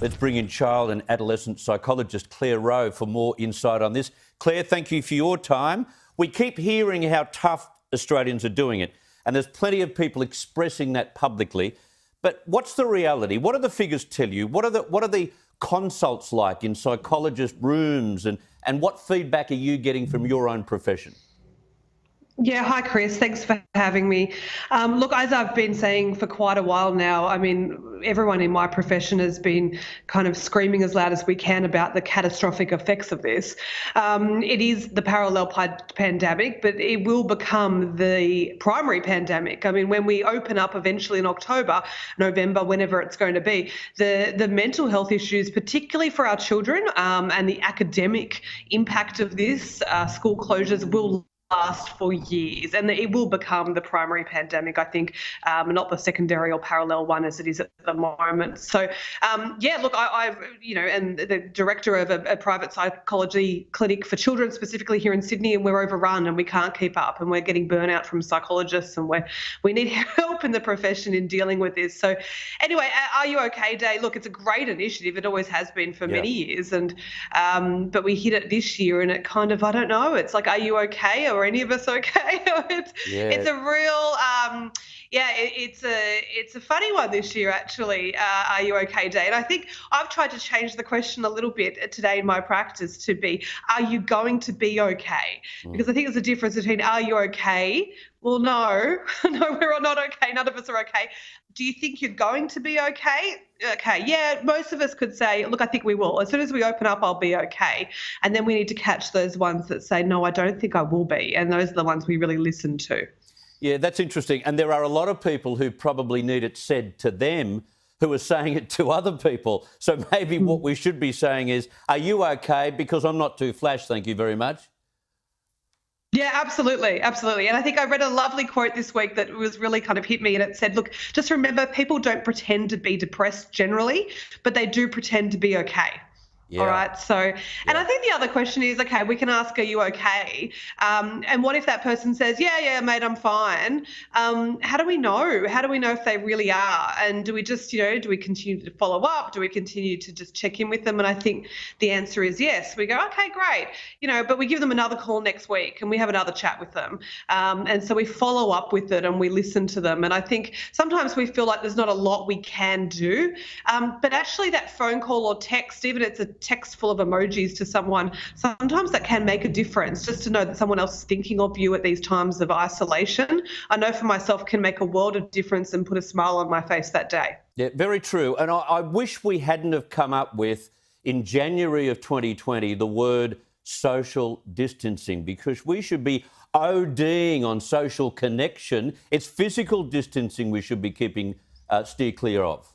Let's bring in child and adolescent psychologist Claire Rowe for more insight on this. Claire, thank you for your time. We keep hearing how tough Australians are doing it, and there's plenty of people expressing that publicly. But what's the reality? What do the figures tell you? What are the consults like in psychologist rooms, and what feedback are you getting from your own profession? Yeah, hi Chris, thanks for having me. Look, as I've been saying for quite a while now, I mean, everyone in my profession has been kind of screaming as loud as we can about the catastrophic effects of this. It is the parallel pandemic, but it will become the primary pandemic. I mean, when we open up eventually in October, November, whenever it's going to be, the mental health issues, particularly for our children, and the academic impact of this, school closures will last for years, and it will become the primary pandemic, I think, not the secondary or parallel one as it is at the moment. So, yeah, look, I've, and the director of a private psychology clinic for children specifically here in Sydney, and we're overrun and we can't keep up, and we're getting burnout from psychologists, and we need help in the profession in dealing with this. So, anyway, Are You OK Day? Look, it's a great initiative. It always has been for many years, and but we hit it this year, and it kind of, I don't know, it's like, are you okay? Or any of us okay? It's a real it's a funny one this year, actually. Are you okay day? And I think I've tried to change the question a little bit today in my practice to be, are you going to be okay? Because I think there's a difference between, are you okay? Well, no, we're not okay. None of us are okay. Do you think you're going to be okay? Okay, yeah, most of us could say, look, I think we will. As soon as we open up, I'll be okay. And then we need to catch those ones that say, no, I don't think I will be. And those are the ones we really listen to. Yeah, that's interesting. And there are a lot of people who probably need it said to them who are saying it to other people. So maybe what we should be saying is, are you okay? Because I'm not too flash, thank you very much. Yeah, absolutely. Absolutely. And I think I read a lovely quote this week that was really kind of hit me, and it said, look, just remember, people don't pretend to be depressed generally, but they do pretend to be okay. Yeah. All right. So, and I think the other question is, okay, we can ask, are you okay? And what if that person says, yeah, mate, I'm fine. How do we know? How do we know if they really are? And do we just, do we continue to follow up? Do we continue to just check in with them? And I think the answer is yes. We go, okay, great. But we give them another call next week and we have another chat with them. And so we follow up with it and we listen to them. And I think sometimes we feel like there's not a lot we can do. But actually that phone call or text, even if it's a text full of emojis to someone, sometimes that can make a difference, just to know that someone else is thinking of you at these times of isolation. I know for myself can make a world of difference and put a smile on my face that day. Yeah, very true. And I wish we hadn't have come up with, in January of 2020, the word social distancing, because we should be ODing on social connection. It's physical distancing we should be keeping, steer clear of.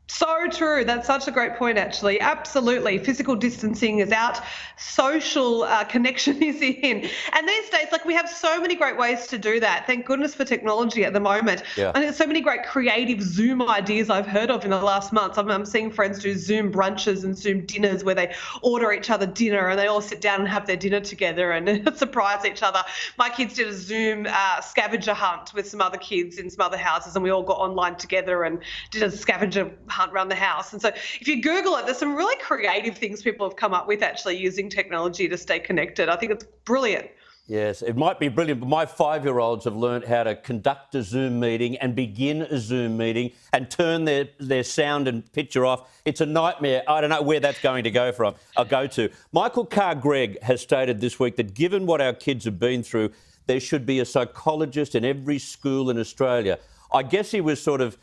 So true. That's such a great point, actually. Absolutely. Physical distancing is out. Social connection is in. And these days, we have so many great ways to do that. Thank goodness for technology at the moment. Yeah. And there's so many great creative Zoom ideas I've heard of in the last month. I'm seeing friends do Zoom brunches and Zoom dinners where they order each other dinner and they all sit down and have their dinner together and surprise each other. My kids did a Zoom scavenger hunt with some other kids in some other houses, and we all got online together and did a scavenger hunt around the house. And so if you Google it, there's some really creative things people have come up with actually using technology to stay connected. I think it's brilliant. Yes, it might be brilliant, but my 5-year-olds have learned how to conduct a Zoom meeting and begin a Zoom meeting and turn their sound and picture off. It's a nightmare. I don't know where that's going to go to. Michael Carr-Gregg has stated this week that given what our kids have been through, there should be a psychologist in every school in Australia. I guess he was sort of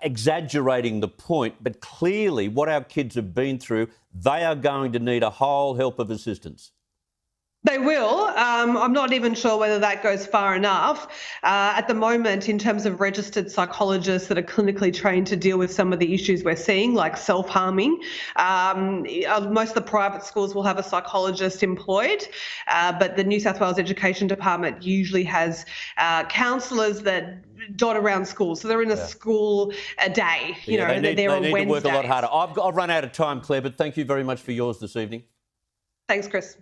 exaggerating the point, but clearly what our kids have been through, they are going to need a whole help of assistance. They will. I'm not even sure whether that goes far enough. At the moment, in terms of registered psychologists that are clinically trained to deal with some of the issues we're seeing, like self-harming, most of the private schools will have a psychologist employed, but the New South Wales Education Department usually has counsellors that dot around schools. So they're in a school a day. They need to work a lot harder. I've run out of time, Claire, but thank you very much for yours this evening. Thanks, Chris.